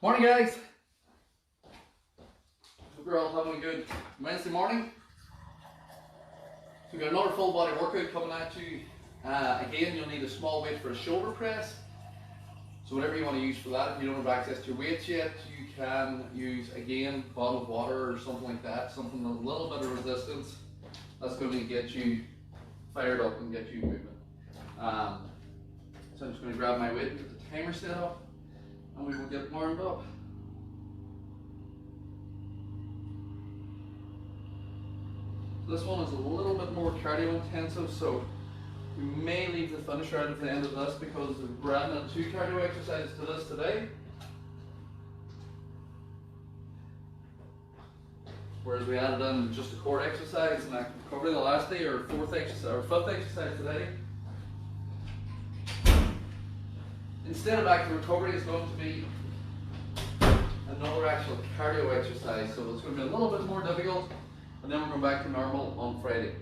Morning guys! Hope you're all having a good Wednesday morning. So we've got another full body workout coming at you. Again, you'll need a small weight for a shoulder press. So whatever you want to use for that, if you don't have access to your weights yet, you can use, again, a bottle of water or something like that, something with a little bit of resistance. That's going to get you fired up and get you moving. So I'm just going to grab my weight and get the timer set up, and we will get warmed up. This one is a little bit more cardio intensive, so we may leave the finisher out at the end of this because we're adding 2 cardio exercises to this today. Whereas we added in just a core exercise, and I covered the last day, or 5th exercise today. Instead of active recovery, it's going to be another actual cardio exercise, so it's going to be a little bit more difficult, and then we're going back to normal on Friday.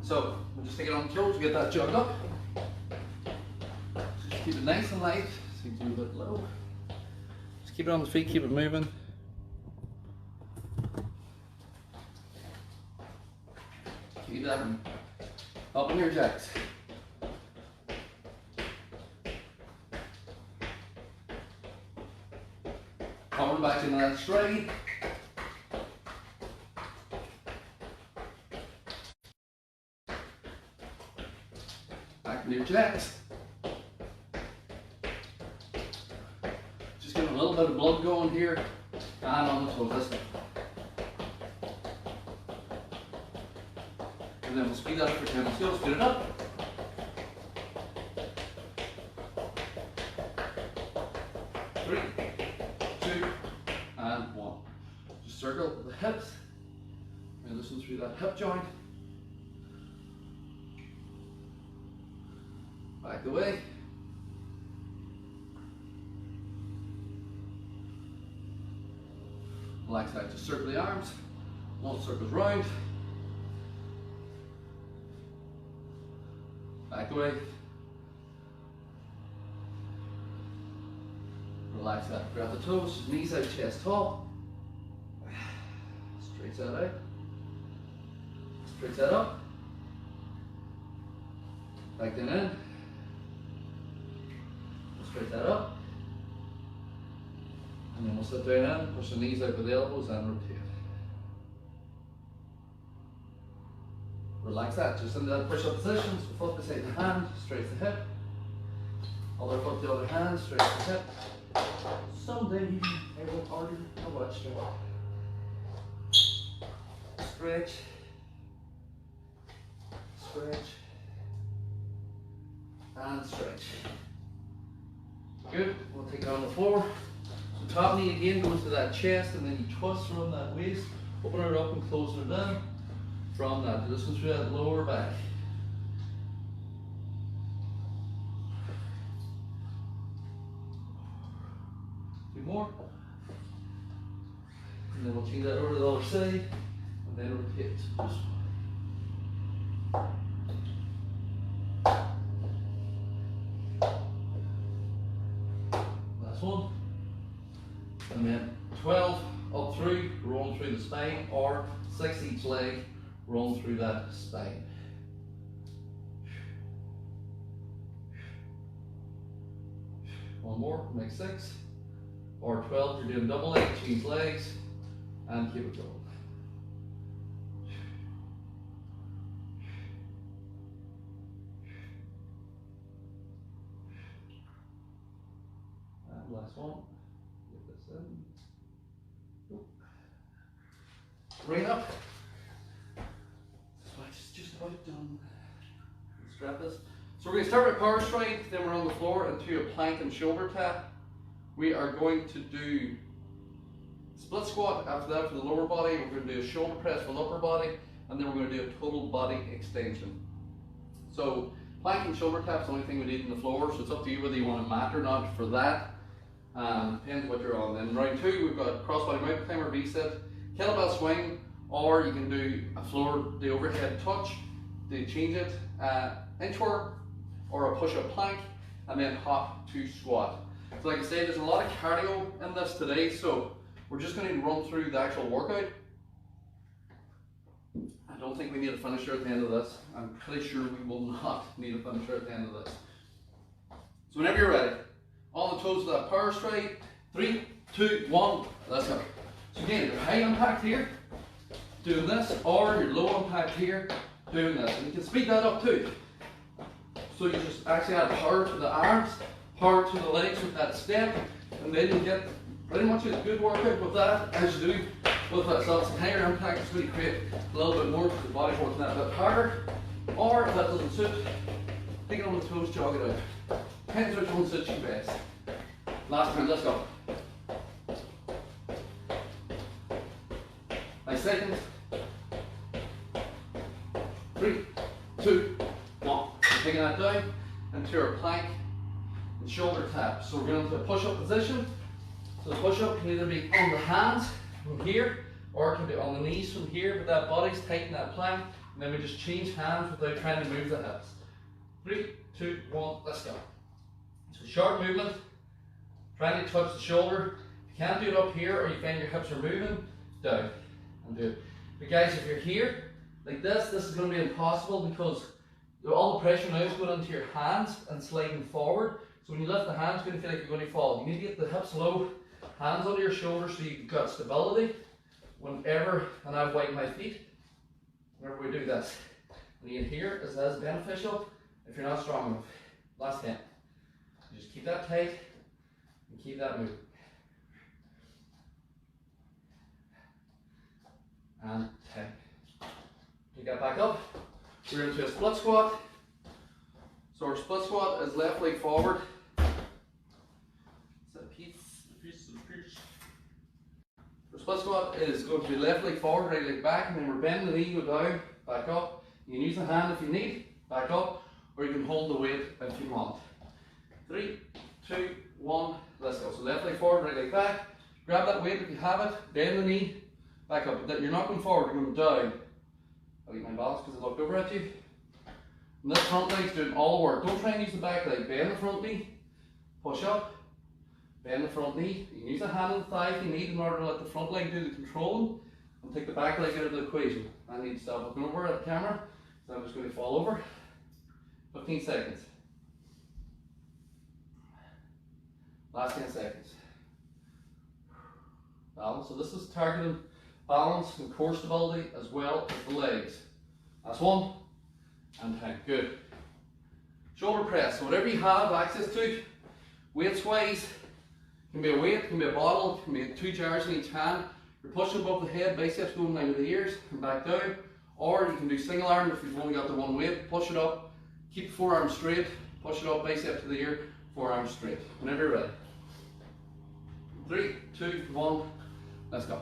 So we'll just take it on the toes, get that jug up. Just keep it nice and light, so you do a bit low. Just keep it on the feet, keep it moving. Keep that up in your jacks. Coming back into that stride. Back into your jacks. Just getting a little bit of blood going here and on the toes. And then we'll speed that up for 10. Let's go, speed it up. Three, 2, and 1. Just circle the hips and listen through that hip joint. Back away. Relax out, just circle the arms. 1 circles round. Back away. Relax out, grab the toes, knees out, chest tall. Straight that out. Straight that up. Back then in. Straight that up. And then we'll sit down in, push the knees out with the elbows and rotate. Relax that, just into that push-up position, so foot beside the hand, straight the hip. Other foot the other hand, straight the hip. Someday I will order a watch stretch, stretch, and stretch. Good, we'll take it on the floor. So top knee again goes to that chest, and then you twist around that waist, open it up and close it down. From that, listen through that lower back. More, and then we'll change that over to the other side, and then rotate. Last one, and then 12 up through, rolling through the spine, or 6 each leg, rolling through that spine. One more, make 6. Or 12, you're doing double leg, change legs, and keep it going. And last one, get this in. Right up. So it's just about done. Let's grab this. So we're going to start with power strength, then we're on the floor into a plank and shoulder tap. We are going to do split squat after that for the lower body. We're going to do a shoulder press for the upper body, and then we're going to do a total body extension. So plank and shoulder tap is the only thing we need on the floor, so it's up to you whether you want a mat or not for that. Depends what you're on. Then round 2, we've got crossbody mountain climber V-sit, kettlebell swing, or you can do a floor, the overhead touch, to change it, inchworm, or a push-up plank, and then hop to squat. So like I say, there's a lot of cardio in this today, so we're just going to run through the actual workout. I don't think we need a finisher at the end of this. I'm pretty sure we will not need a finisher at the end of this. So whenever you're ready, on the toes of that power strike, 3, 2, 1, let's go. So again, your high impact here, doing this, or your low impact here, doing this. And you can speed that up too. So you just actually add power to the arms, power to the legs with that step, and then you get pretty much a good workout with that as you do with that. So it's a higher impact, it's going to create a little bit more because the body's working that bit harder. Or if that doesn't suit, take it on the toes, jog it out. Depends which one suits you best. Last time, let's go. 5 seconds. 3, 2, 1. Taking that down into our plank and shoulder tap. So we're going into a push-up position. So the push-up can either be on the hands from here, or it can be on the knees from here, but that body's tight in that plank, and then we just change hands without trying to move the hips. 3, 2, 1, let's go. So short movement, trying to touch the shoulder. If you can't do it up here, or you find your hips are moving, down and do it. But guys, if you're here, like this is going to be impossible because all the pressure now is going into your hands and sliding forward. So when you lift the hands, you're going to feel like you're going to fall. You need to get the hips low, hands under your shoulders so you've got stability. Whenever, and I've wiped my feet, whenever we do this. And you can hear is as beneficial if you're not strong enough. Last 10. You just keep that tight and keep that moving. And 10. Take that back up. We're into a split squat. So our split squat is left leg forward. Is that a piece? Our split squat is going to be left leg forward, right leg back, and then we're bending the knee, go down, back up. You can use the hand if you need, back up, or you can hold the weight if you want. 3, 2, 1, let's go. So left leg forward, right leg back. Grab that weight if you have it, bend the knee, back up. You're not going forward, you're going down. I'll get my balance because I looked over at you. And this front leg's doing all the work. Don't try and use the back leg. Bend the front knee, push up, bend the front knee. You can use a hand on the thigh if you need in order to let the front leg do the controlling, and take the back leg out of the equation. I need to stop looking over at the camera, so I'm just going to fall over. 15 seconds. Last 10 seconds. Balance. So this is targeting balance and core stability as well as the legs. That's 1 and 10. Good. Shoulder press. So whatever you have access to, weights wise, can be a weight, can be a bottle, can be 2 jars in each hand. You're pushing above the head, biceps going down to the ears and back down. Or you can do single arm if you've only got the one weight. Push it up, keep forearm straight, push it up, bicep to the ear, forearm straight. Whenever you're ready. 3, 2, 1, let's go.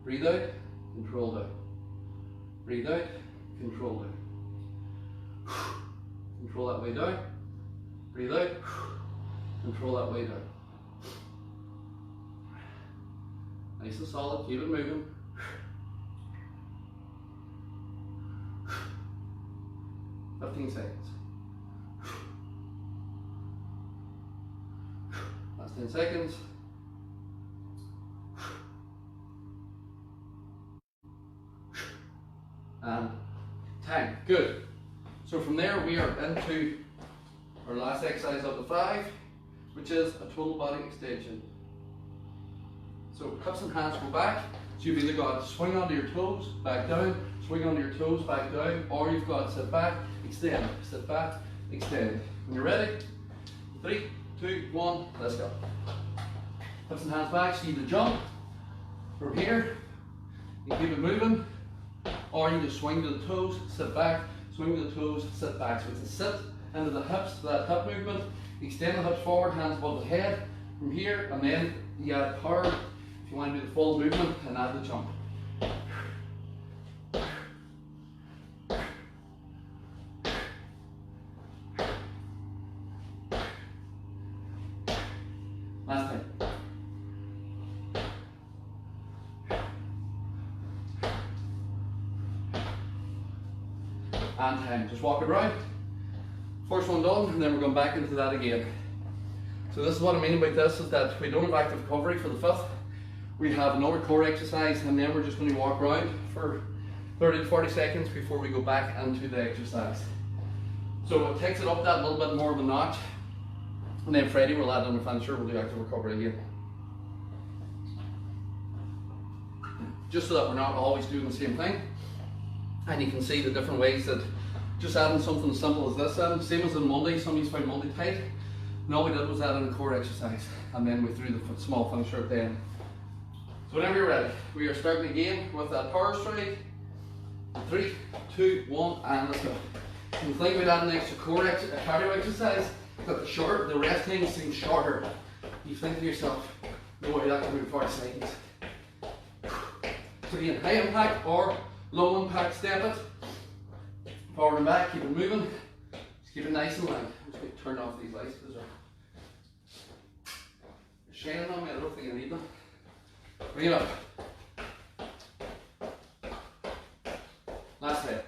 Breathe out, control down. Breathe out, control down. Control that way down. Breathe out, control that way down. Nice and solid, keep it moving. Fifteen seconds. Last 10 seconds. And 10. Good. So from there we are into our last exercise of the 5, which is a total body extension. So hips and hands go back. So you've either got swing onto your toes, back down, swing onto your toes, back down, or you've got sit back, extend, sit back, extend. When you're ready, 3, 2, 1, let's go. Hips and hands back, so you either jump from here, you keep it moving, or you just swing to the toes, sit back, swing to the toes, sit back. So it's a sit into the hips, that hip movement, extend the hips forward, hands above the head, from here, and then you add power if you want to do the full movement and add the jump. Last time. And 10. Just walk it around. First one done, and then we're going back into that again. So this is what I mean about this, is that we don't have active recovery for the fifth. We have another core exercise, and then we're just going to walk around for 30 to 40 seconds before we go back into the exercise. So it takes it up that little bit more of a notch, and then Freddie will add on the finisher, we'll do active recovery again. Just so that we're not always doing the same thing. And you can see the different ways that just adding something as simple as this in, same as in Monday, some of you found Monday tight. And all we did was add in a core exercise, and then we threw the small finisher at the end. So whenever you're ready, we are starting again with that power stride. 3, 2, 1, and let's go. And the thing about adding an extra core cardio exercise, that the rest time seems shorter. You think to yourself, no way that can move 40 seconds. So again, high impact or low impact step it. Forward and back, keep it moving. Just keep it nice and light. I'm just going to turn off these lights because they're shining on me. I don't think I need them. Bring it up. Last head.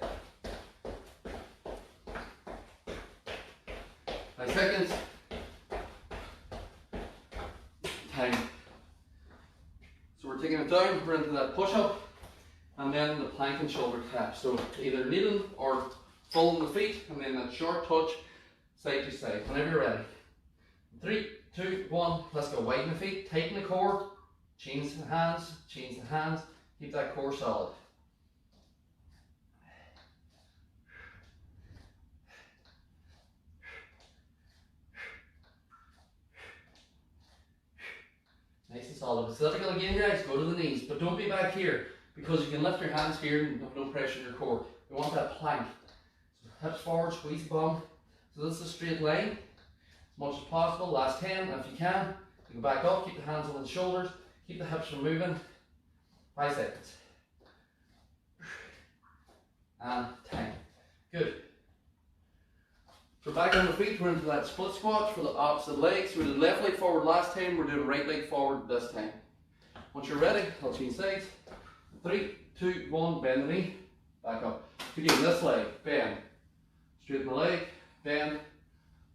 5 seconds. Time. So we're taking it down, we're into that push up, and then the plank and shoulder tap. So either kneeling or full on the feet, and then that short touch side to side. Whenever you're ready. 3, 2, 1, let's go. Widen the feet, tighten the core, change the hands, keep that core solid. Nice and solid. If it's difficult again, guys, go to the knees, but don't be back here, because you can lift your hands here and have no pressure in your core. We want that plank. So hips forward, squeeze the bum. So this is a straight line, as much as possible. Last 10, if you can. You go back up, keep the hands on the shoulders, keep the hips from moving. 5 seconds. And time. Good. So back on the feet, we're into that split squat for the opposite leg. So we did left leg forward last time, we're doing right leg forward this time. Once you're ready, I'll change sides. 3, 2, 1, bend the knee, back up. Again, this leg, bend. Straighten the leg, bend,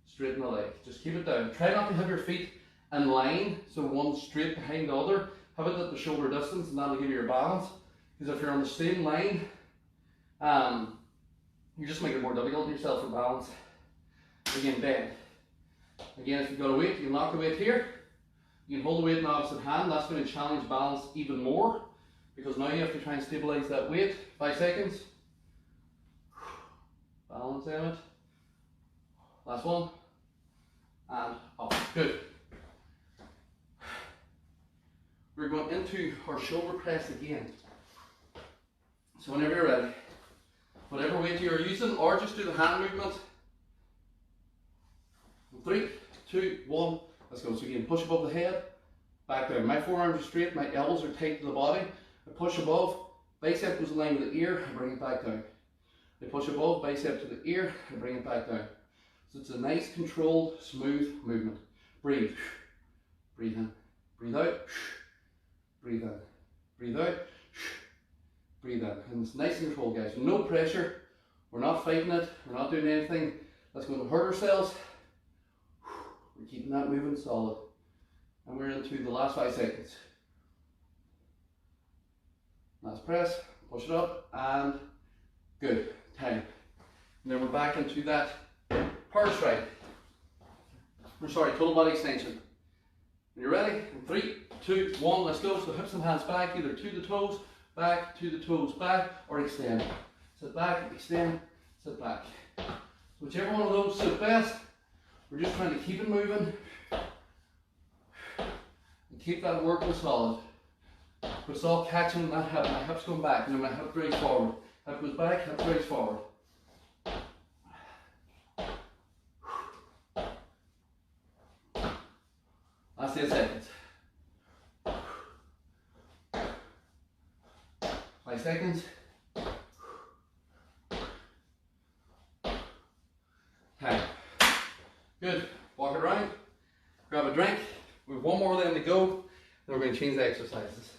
straighten the leg. Just keep it down. Try not to have your feet in line, so one straight behind the other. Have it at the shoulder distance, and that'll give you your balance. Because if you're on the same line, you just make it more difficult on yourself for balance. Again, bend. Again, if you've got a weight, you can lock the weight here. You can hold the weight in the opposite hand. That's going to challenge balance even more, because now you have to try and stabilize that weight. 5 seconds. Balance in it. Last one. And up. Good. We're going into our shoulder press again. So whenever you're ready, whatever weight you're using, or just do the hand movement. 3, 2, 1, let's go. So again, push above the head, back down. My forearms are straight, my elbows are tight to the body. I push above, bicep goes in line with the ear, I bring it back down. I push above, bicep to the ear, I bring it back down. So it's a nice, controlled, smooth movement. Breathe. Breathe in. Breathe out. Breathe in. Breathe out. Breathe in. And it's nice and controlled, guys. No pressure. We're not fighting it. We're not doing anything that's going to hurt ourselves. We're keeping that moving solid. And we're into the last 5 seconds. Last press, push it up, and good. Time. And then we're back into that power stride. Total body extension. When you're ready, in 3, 2, 1, let's go. So hips and hands back, either to the toes, back, to the toes, back, or extend. Sit back, extend, sit back. So whichever one of those suits best. We're just trying to keep it moving and keep that working solid. But it's all catching that hip. My hip's going back, and then my hip drags forward. Hip goes back, hip drags forward. Last 10 seconds. 5 seconds. Time. Good. Walk it around. Grab a drink. We have one more then to go. Then we're going to change the exercises.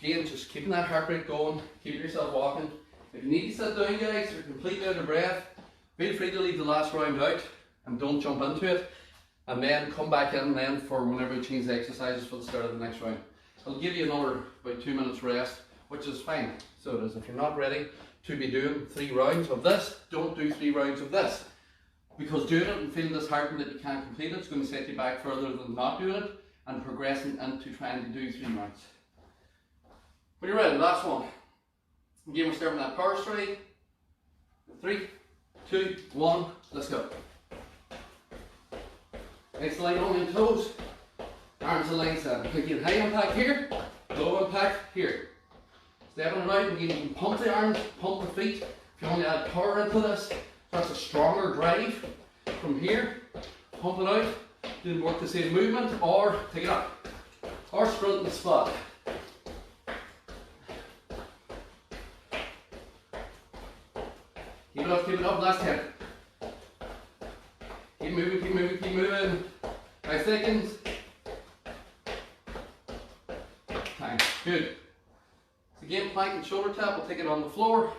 Again, just keeping that heart rate going, keep yourself walking. If you need to sit down, guys, you're completely out of breath, feel free to leave the last round out and don't jump into it. And then come back in then for whenever you change the exercises for the start of the next round. I'll give you another about 2 minutes rest, which is fine. So it is, if you're not ready to be doing 3 rounds of this, don't do 3 rounds of this. Because doing it and feeling disheartened that you can't complete it is going to set you back further than not doing it and progressing into trying to do 3 rounds. When you're ready, last one. Again, we're starting that power stride. 3, 2, 1, let's go. Nice line on your toes, arms aligned seven. Again, high impact here, low impact here. Stepping it out, and you can pump the arms, pump the feet. If you want to add power into this, so that's a stronger drive from here. Pump it out, doing work the same movement, or take it up, or sprint in the spot. Keep it up, last 10. Keep moving, keep moving, keep moving. 5 seconds. Time. Good. So again, plank and shoulder tap. We'll take it on the floor.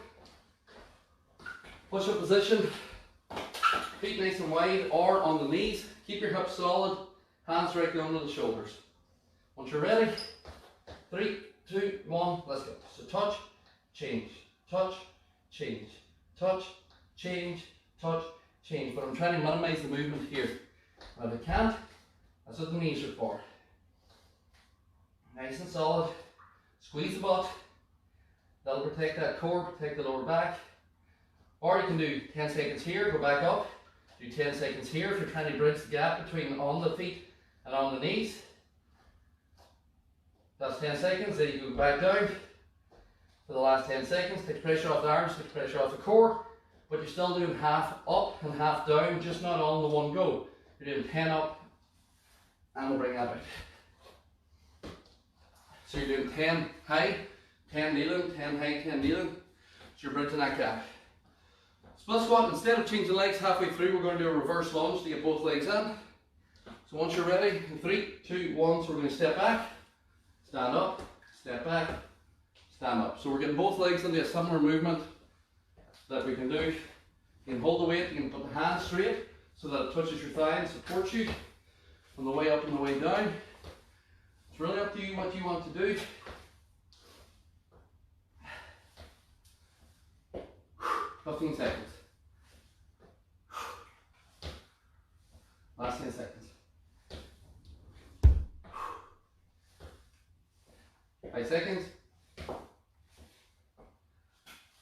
Push up position. Feet nice and wide or on the knees. Keep your hips solid. Hands directly under the shoulders. Once you're ready, 3, 2, 1, let's go. So touch, change, touch, change, touch, change, touch, change. But I'm trying to minimize the movement here. Now if I can't, that's what the knees are for. Nice and solid. Squeeze the butt. That'll protect that core, protect the lower back. Or you can do 10 seconds here, go back up. Do 10 seconds here if you're trying to bridge the gap between on the feet and on the knees. That's 10 seconds, then you go back down for the last 10 seconds. Take pressure off the arms, take pressure off the core. But you're still doing half up and half down, just not all in the one go. You're doing 10 up, and we'll bring that out. So you're doing 10 high, 10 kneeling, 10 high, 10 kneeling. So you're bridging that gap. Split squat, instead of changing legs halfway through, we're going to do a reverse lunge to get both legs in. So once you're ready, in 3, 2, 1, so we're going to step back, stand up, step back, stand up. So we're getting both legs into a similar movement that we can do. You can hold the weight, you can put the hands straight so that it touches your thigh and supports you on the way up and the way down. It's really up to you what you want to do. "15 seconds. Last 10 seconds. 5 seconds.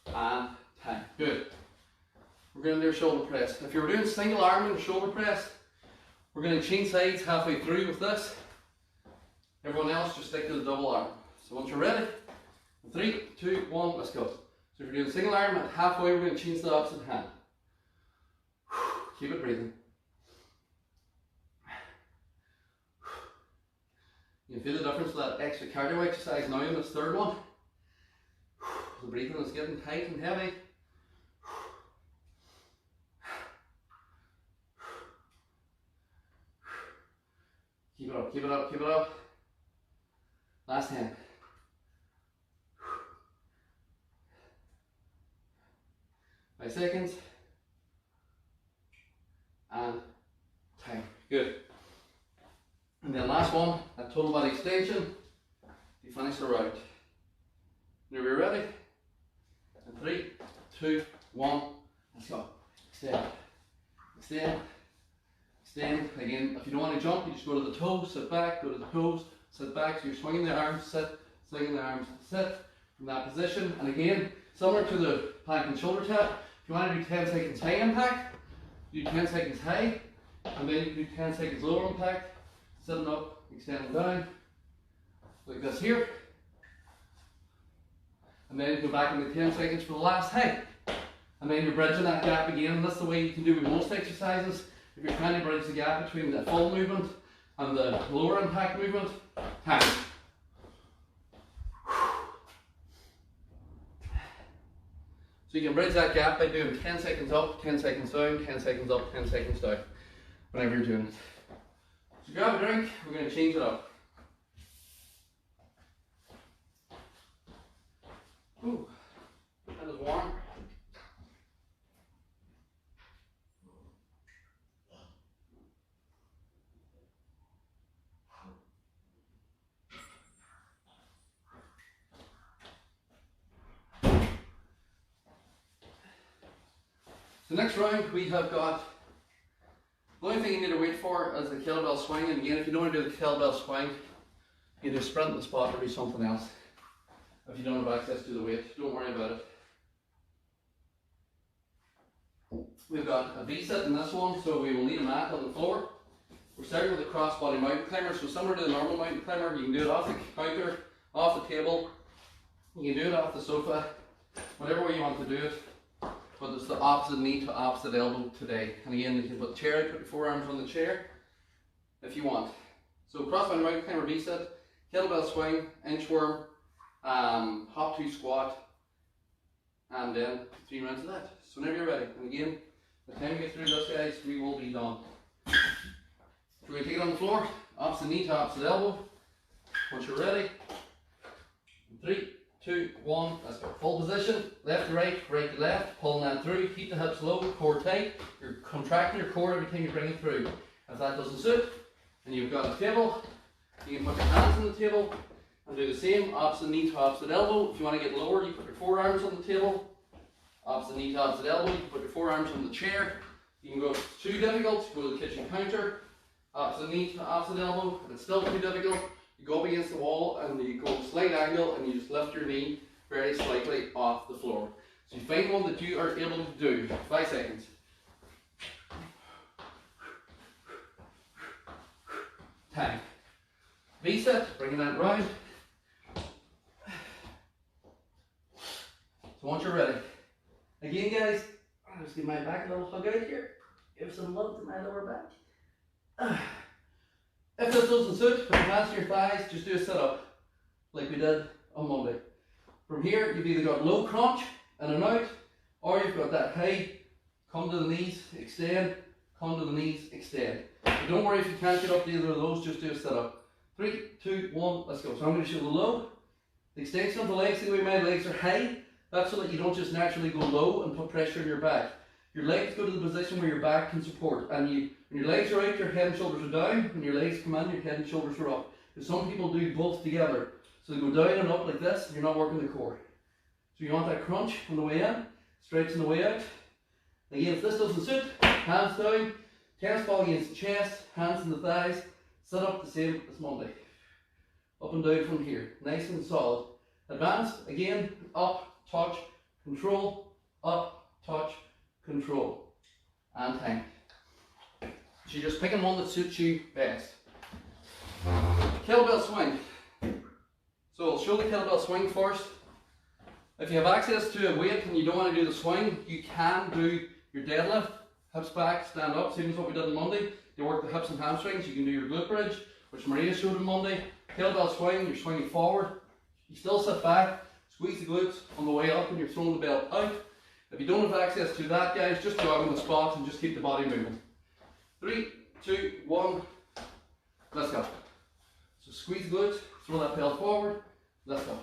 And time. Good. We're going to do a shoulder press. If you're doing single arm and shoulder press, we're going to change sides halfway through with this. Everyone else just stick to the double arm. So once you're ready, 3, 2, 1, let's go. So if you're doing single arm, at halfway we're going to change the opposite hand. Keep it breathing. You can feel the difference of that extra cardio exercise now in this third one. The breathing is getting tight and heavy. Keep it up, keep it up, keep it up. Last 10. Five seconds. And time. Good. And then last one, a total body extension. You finish the round. Now we're ready. And 3, 2, 1, let's go. Extend. Extend. Extend. Again, if you don't want to jump, you just go to the toes, sit back, go to the toes, sit back. So you're swinging the arms, sit, swinging the arms, sit from that position. And again, similar to the plank and shoulder tap, if you want to do 10 seconds high impact, do 10 seconds high, and then you do 10 seconds lower impact, sitting up, extending down, like this here. And then you go back into 10 seconds for the last high. And then you're bridging that gap again. And that's the way you can do with most exercises. If you're trying to bridge the gap between the full movement and the lower impact movement, time. So you can bridge that gap by doing 10 seconds up, 10 seconds down, 10 seconds up, 10 seconds down, whenever you're doing it. So grab a drink, we're going to change it up. Ooh, that is warm. The next round we have got, the only thing you need to wait for is the kettlebell swing, and again if you don't want to do the kettlebell swing, you either sprint in the spot or do something else. If you don't have access to the weight, don't worry about it. We've got a V-sit in this one, so we will need a mat on the floor. We're starting with a crossbody mountain climber, so similar to the normal mountain climber, you can do it off the counter, off the table, you can do it off the sofa, whatever way you want to do it. But it's the opposite knee to opposite elbow today. And again, you can put the chair out, put your forearms on the chair if you want. So crossbody mountain climber V-sit, kettlebell swing, inchworm, hop 2 squat, and then 3 rounds of that. So whenever you're ready. And again, by the time we get through this, guys, we will be done. So we're going to take it on the floor, opposite knee to opposite elbow. Once you're ready, 3, 2, 1, let's go. Full position, left to right, right to left, pulling that through, keep the hips low, core tight. You're contracting your core every time you bring it through. If that doesn't suit, and you've got a table, you can put your hands on the table and do the same, opposite knee to opposite elbow. If you want to get lower, you put your forearms on the table, opposite knee to opposite elbow, you can put your forearms on the chair. You can go, if it's too difficult, go to the kitchen counter, opposite knee to opposite elbow. If it's still too difficult, you go up against the wall and you go slight angle and you just lift your knee very slightly off the floor. So you find one that you are able to do. 5 seconds. Time. V-sit, bringing that round. So once you're ready. Again guys, I'll just give my back a little hug out here. Give some love to my lower back. If this doesn't suit, put your hands to your thighs, just do a sit-up, like we did on Monday. From here, you've either got low crunch, in and out, or you've got that high, come to the knees, extend, come to the knees, extend. But don't worry if you can't get up to either of those, just do a sit-up. 3, 2, 1, let's go. So I'm going to show the low, the extension of the legs, see the way my legs are high, that's so that you don't just naturally go low and put pressure on your back. Your legs go to the position where your back can support, and when your legs are out, your head and shoulders are down. When your legs come in, your head and shoulders are up. Because some people do both together. So they go down and up like this, and you're not working the core. So you want that crunch on the way in, stretch on the way out. Again, if this doesn't suit, hands down, tennis ball against the chest, hands in the thighs, sit up the same as Monday. Up and down from here, nice and solid. Advance, again, up, touch, control, up, touch, control, and time. So you're just picking one that suits you best. Kettlebell swing. So I'll show the kettlebell swing first. If you have access to a weight and you don't want to do the swing, you can do your deadlift, hips back, stand up, same as what we did on Monday. You work the hips and hamstrings, you can do your glute bridge, which Maria showed on Monday. Kettlebell swing, you're swinging forward. You still sit back, squeeze the glutes on the way up and you're throwing the belt out. If you don't have access to that, guys, just jog on the spot and just keep the body moving. 3, 2, 1, let's go. So squeeze the glutes, throw that belt forward, let's go.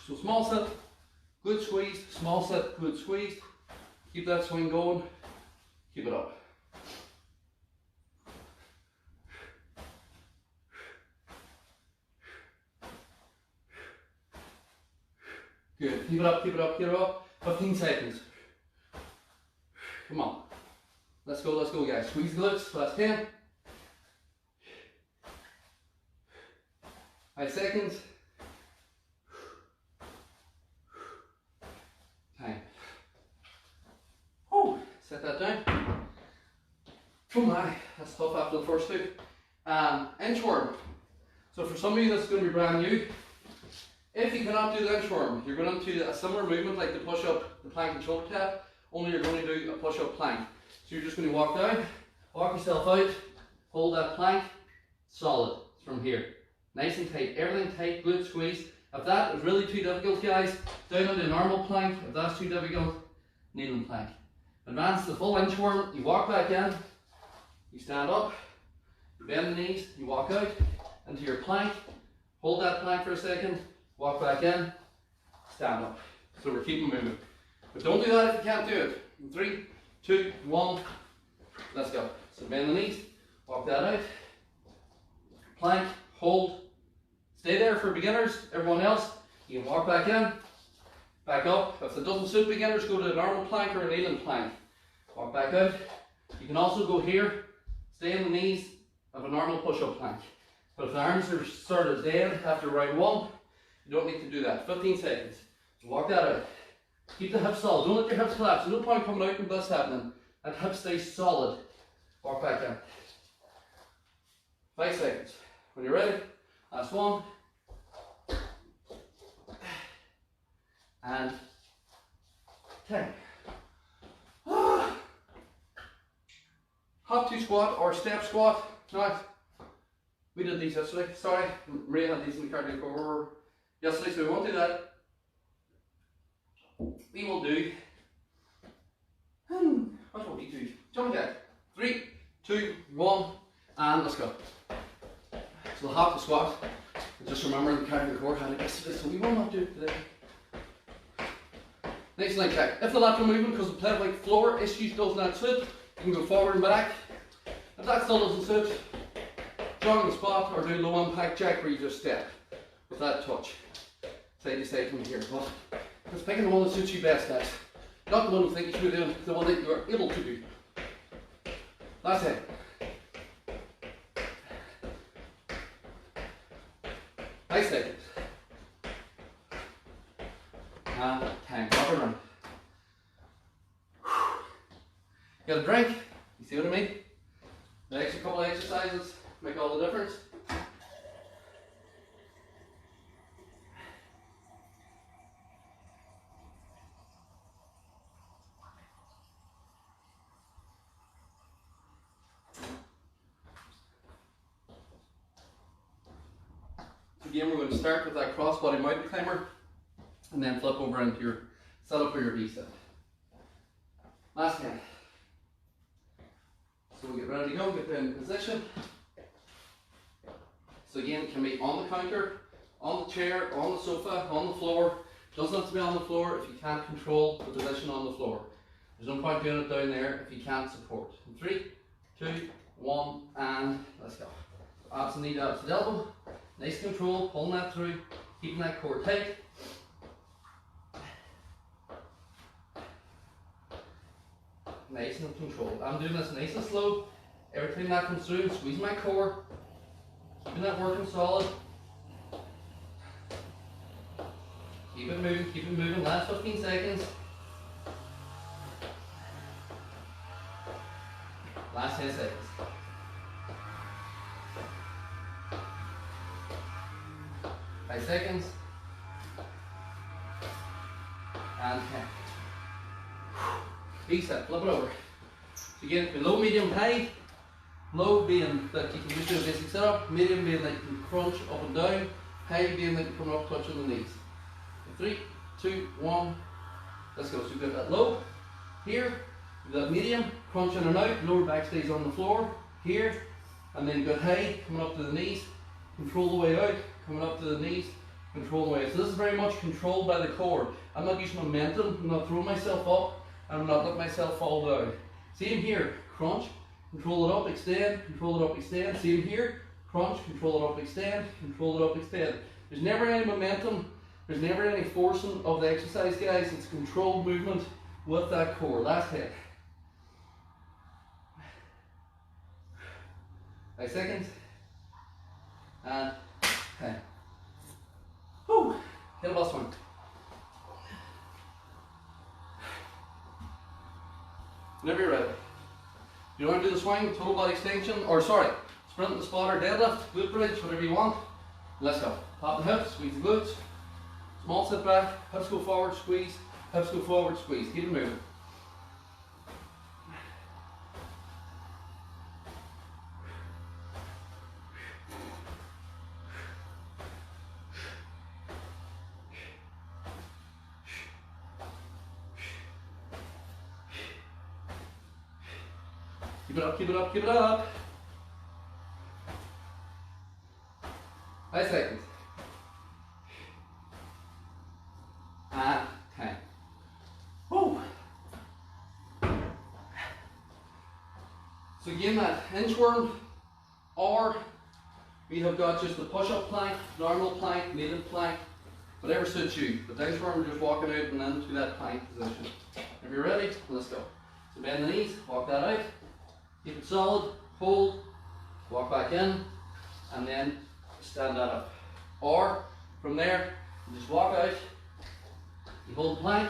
So small sit, glute squeezed, small sit, glute squeezed. Keep that swing going, keep it up. Good, keep it up, keep it up, keep it up. 15 seconds. Come on. Let's go guys. Squeeze the glutes, last 10. 5 seconds. Time. Oh, set that down. Oh my, that's tough after the first 2. Inchworm. So for some of you that's going to be brand new, if you cannot do the inchworm, you're going to do a similar movement like the push-up, the plank and shoulder tap, only you're going to do a push-up plank. So you're just going to walk down, walk yourself out, hold that plank, solid from here. Nice and tight, everything tight, glute squeeze. If that is really too difficult, guys, down on the normal plank. If that's too difficult, kneeling plank. Advance the full inchworm, you walk back in, you stand up, you bend the knees, you walk out into your plank, hold that plank for a second, walk back in, stand up. So we're keeping moving. But don't do that if you can't do it. In 3, 2, 1, let's go. So bend the knees, walk that out. Plank, hold. Stay there for beginners. Everyone else, you can walk back in, back up. If it doesn't suit beginners, go to a normal plank or a kneeling plank. Walk back out. You can also go here, stay on the knees of a normal push-up plank. But if the arms are sort of dead after round 1, you don't need to do that. 15 seconds. So walk that out. Keep the hips solid. Don't let your hips collapse. There's no point coming out and this happening. That hip stays solid. Walk back in. 5 seconds. When you're ready, last 1. And 10. Hop to squat or step squat. Now, we did these yesterday. Sorry, Maria had these in the cardio core yesterday, so we won't do that. We will do. What will we do? Jumping jack. 3, 2, 1, and let's go. So we'll hop to squat. And just remember the cardio core had it yesterday, so we will not do it today. Next leg check. If the lateral movement, because the pelvic floor issues does not suit, you can go forward and back. If that still doesn't suit, jogging spot or do low impact jack where you just step with that touch. Side to side from here. But just picking the one that suits you best, guys. Not the one you think you should be doing, the one that you are able to do. Last head. Nice seconds. And 10. Up and run. Get a drink. You see what I mean? The extra couple of exercises make all the difference. Again, we're going to start with that crossbody mountain climber and then flip over into your setup or your V-sit. Last 10. So we'll get ready to go, get in position. So again, it can be on the counter, on the chair, on the sofa, on the floor. It doesn't have to be on the floor if you can't control the position on the floor. There's no point doing it down there if you can't support. In 3, 2, 1, and let's go. So abs and knee, abs to the elbow. Nice control, pulling that through, keeping that core tight. Nice and controlled. I'm doing this nice and slow. Every time that comes through, squeeze my core. Keeping that working solid. Keep it moving, keep it moving. Last 15 seconds. Last 10 seconds. Five seconds. And 10. V-sit, flip it over. So again, low, medium, high. Low being that you can just do a basic setup, medium being that you can crunch up and down, high being that you come up touching the knees. 3, 2, 1, let's go. So you've got that low here, you've got medium, crunch in and out, lower back stays on the floor here, and then you've got high coming up to the knees, control the way out, coming up to the knees, control the way out. So this is very much controlled by the core. I'm not using momentum, I'm not throwing myself up, and I'm not letting myself fall down. Same here, crunch. Control it up, extend, control it up, extend. Same here, crunch, control it up, extend, control it up, extend. There's never any momentum, there's never any forcing of the exercise, guys. It's controlled movement with that core. Last hit. 5 seconds. And 10. Whew. Hit a bus one. Whenever you're ready. You want to do the swing, total body extension, or sorry, sprint the spot or deadlift, glute bridge, whatever you want. Let's go. Pop the hips, squeeze the glutes. Small sit back, hips go forward, squeeze, hips go forward, squeeze. Keep it moving. Keep it up, keep it up, keep it up. 5 seconds. So again, that inchworm, or we have got just the push-up plank, normal plank, native plank, whatever suits you. But the inchworm, we're just walking out and into that plank position. If you're ready, let's go. So bend the knees, walk that out, keep it solid, hold, walk back in, and then stand that up. Or from there, you just walk out, you hold the plank,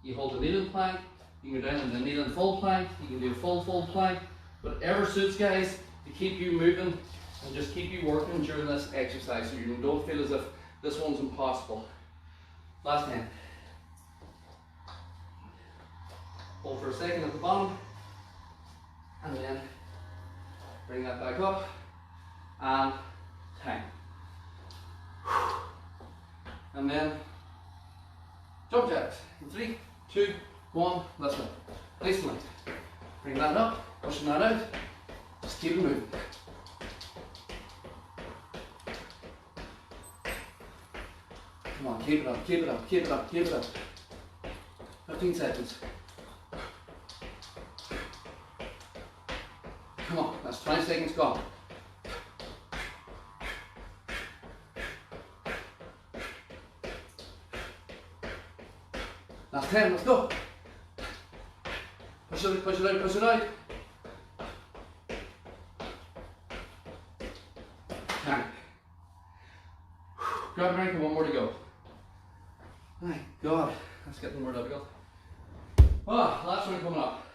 you hold the kneeling plank, you can go down in the kneeling full plank, you can do a full plank, whatever suits guys to keep you moving and just keep you working during this exercise so you don't feel as if this one's impossible. Last 10. Hold for a second at the bottom, and then bring that back up, and 10. And then jump jacks. 3, 2, 1, let's go. Nice and light. Bring that up, pushing that out, just keep it moving. Come on, keep it up, keep it up, keep it up, keep it up. 15 seconds. Come on, that's 20 seconds gone. Last 10, let's go. Push it out, push it out, push it out. 10. Grab a drink and one more to go. My God, that's getting more difficult. Ah, last one coming up.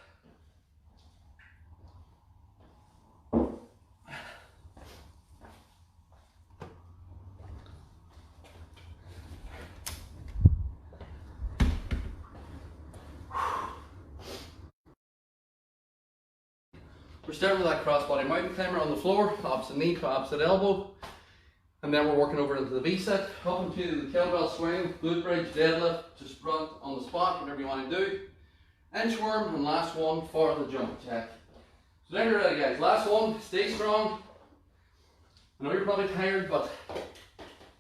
We're starting with that crossbody mountain climber on the floor, opposite knee to opposite elbow. And then we're working over into the V-set, up into the kettlebell swing, glute bridge, deadlift, just run on the spot, whatever you want to do. Inchworm, and last one for the jump jack. So then you're ready guys, last one, stay strong. I know you're probably tired, but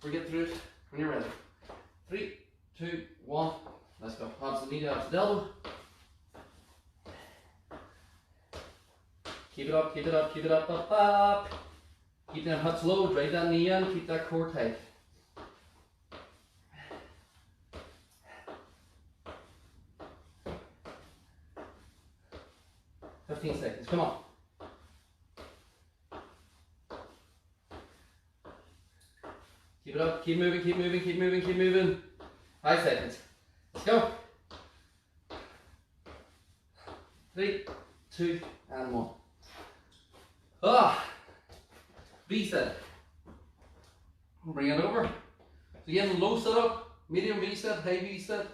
we'll get through it when you're ready. 3, 2, 1, let's go. Opposite knee to opposite elbow. Keep it up, keep it up, keep it up, up, up. Keep them hips low, drive that knee in, keep that core tight. "15 seconds, come on. Keep it up, keep moving, keep moving, keep moving, keep moving. 5 seconds. Let's go. 3, 2, and 1. Ah, V-set. We'll bring it over. So again, low sit up, medium V-set, high V-set,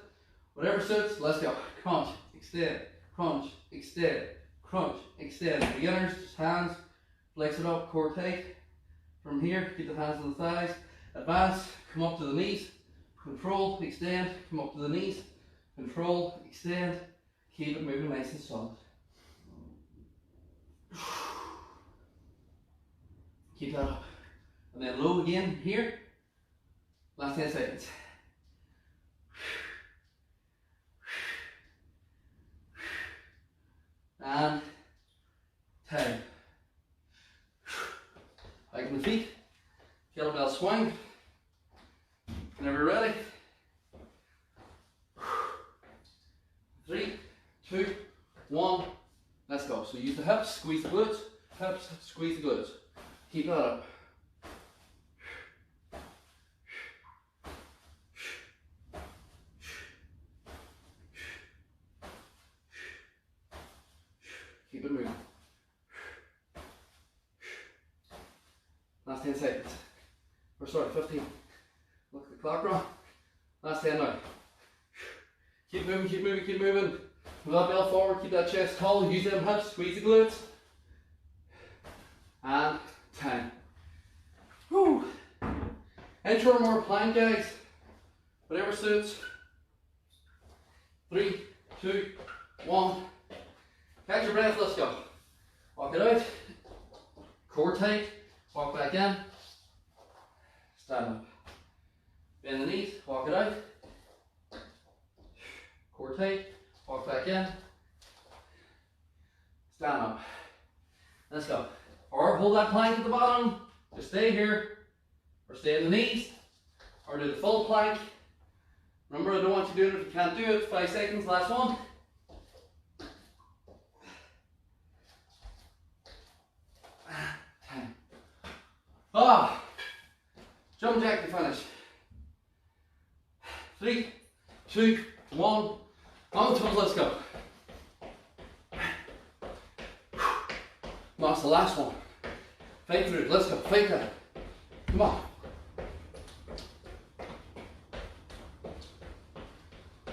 whatever suits. Let's go. Crunch, extend, crunch, extend, crunch, extend. Beginners, just hands, flex it up, core tight. From here, keep the hands to the thighs. Advance, come up to the knees. Control, extend, come up to the knees. Control, extend. Keep it moving nice and solid. Keep that up. And then low again here. Last 10 seconds. And 10. Back on the feet. Kettlebell swing. Whenever you're ready. 3, 2, 1. Let's go. So use the hips, squeeze the glutes. Hips, squeeze the glutes. Keep that up. Keep it moving. Last 10 seconds. Or sorry, 15. Look at the clock wrong. Last 10 now. Keep moving, keep moving, keep moving. Move that belt forward, keep that chest tall, use them hips, squeeze the glutes. And 10. Whew. Inchworm or plank, guys. Whatever suits. 3, 2, 1. Catch your breath, let's go. Walk it out. Core tight. Walk back in. Stand up. Bend the knees, walk it out. Core tight. Walk back in. Stand up. Let's go. Or hold that plank at the bottom. Just stay here. Or stay in the knees. Or do the full plank. Remember, I don't want you doing it if you can't do it. 5 seconds, last one. Time. Ah! Jump jack to finish. 3, 2, 1. On the toes, let's go. That's the last one. Fight through it, let's go, fight that. Come on.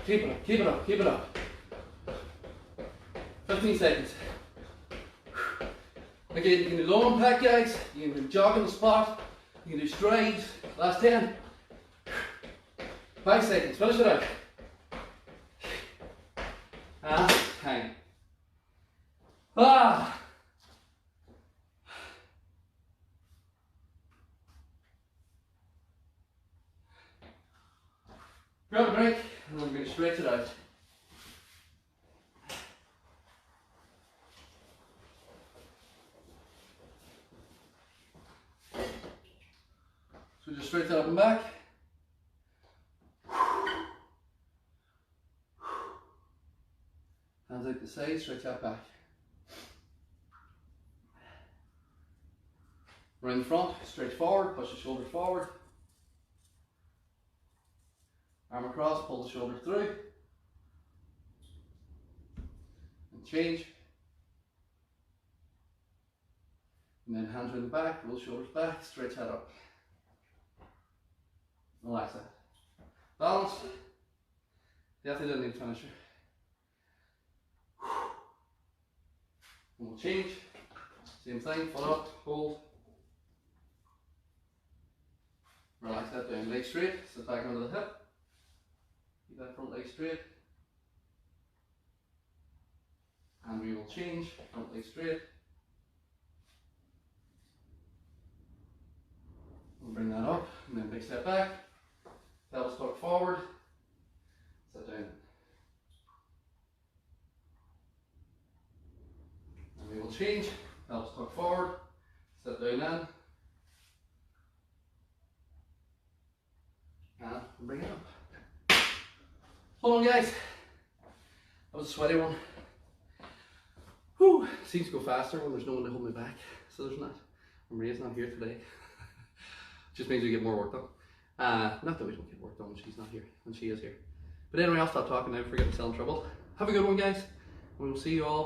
Keep it up, keep it up, keep it up. 15 seconds. Again, you can do low impact, guys. You can do jog on the spot. You can do strides. Last 10. 5 seconds, finish it out. And time. Ah! Grab a break, and I'm going to stretch it out. So just stretch that up and back. Hands out the side, stretch that back. Around the front, stretch forward, push the shoulders forward. Arm across, pull the shoulders through. And change. And then hands around the back, roll shoulders back, stretch that up. Relax that. Balance. Definitely don't need a finisher. And we'll change. Same thing, foot up, hold. Relax that down, leg straight, sit back under the hip. Keep that front leg straight. And we will change, front leg straight. We'll bring that up, and then big step back. Pelvis tuck forward. Sit down. And we will change, pelvis tuck forward. Sit down in. And bring it up. Hold on, guys. That was a sweaty one. Whew. Seems to go faster when there's no one to hold me back. So there's not. Maria's not here today. Just means we get more work done. Not that we don't get work done when she's not here, when she is here. But anyway, I'll stop talking now before getting myself in trouble. Have a good one, guys. We will see you all